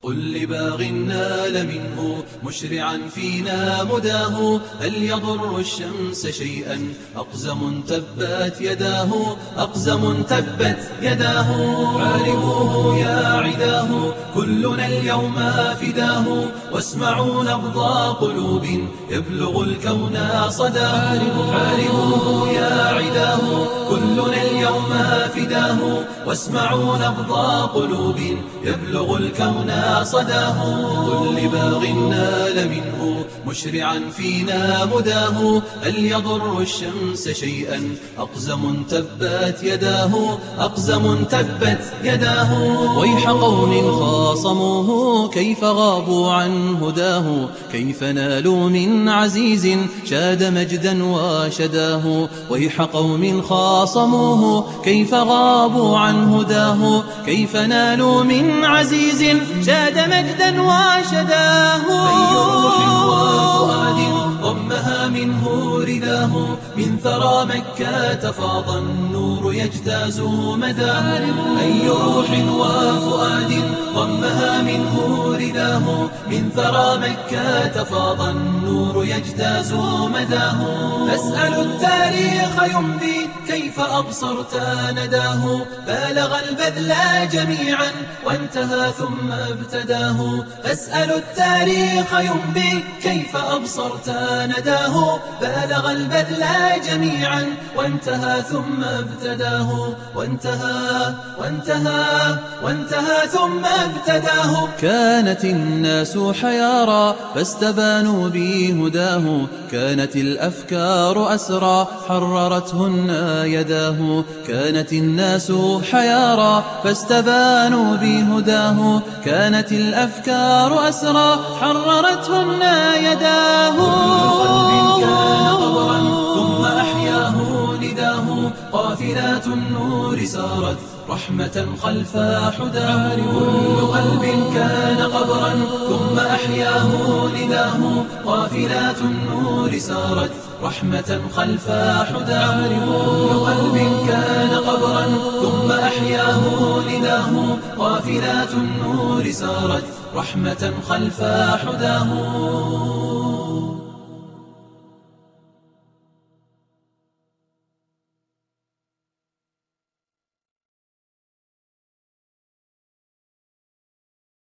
قل لباغ نال منه مشرعا فينا مداه، هل يضر الشمس شيئا أقزم تبت يداه، أقزم تبت يداه. حاربوه يا عداه كلنا اليوم فداه، واسمعوا نبض قلوب يبلغ الكون صداه. حاربوه يا عداه كلنا اليوم فداه، واسمعوا نبض قلوب يبلغ الكون صداه. قل لباغ نال منه مشرعا فينا مداه، هل يضر الشمس شيئا أقزم تبت يداه، أقزم تبت يداه. ويح قوم خاصموه كيف غابوا عن هداه، كيف نالوا من عزيز شاد مجدا وشداه. ويح قوم خاصموه كيف غابوا عن هداه، كيف نالوا من عزيز شاد مجدا وشداه. أي روح وفؤاد ضمها منه رداه، من ثرى مكة فاض النور يجتاز مداه. أي روح وفؤاد ضمها منه رداه، من ثرى مكة فاض النور يجتاز مداه. فاسألوا التاريخ يمضي كيف أبصرت نداه، بالغ البذل جميعا وانتهى ثم ابتداه. فاسألوا التاريخ يمضي كيف أبصرت نداه، بالغ البذل جميعا وانتهى ثم ابتداه. وانتهى ثم ابتداه. كانت الناس حيارى فاستبانوا بهداه، كانت الأفكار أسرى حررتهن يداه. كانت الناس حيارى فاستبانوا بهداه، كانت الأفكار أسرى حررتهن يداه. كل قلب كان قبرا ثم أحياه نداه، قافلات النور سارت رحمة خلف حداه. كل قلب كان قبرا ثم أحياه نداه، قافلات النور سارت رحمة خلف حداه. كل قلب كان قبرا ثم أحياه نداه، قافلات النور سارت رحمة خلف حداه.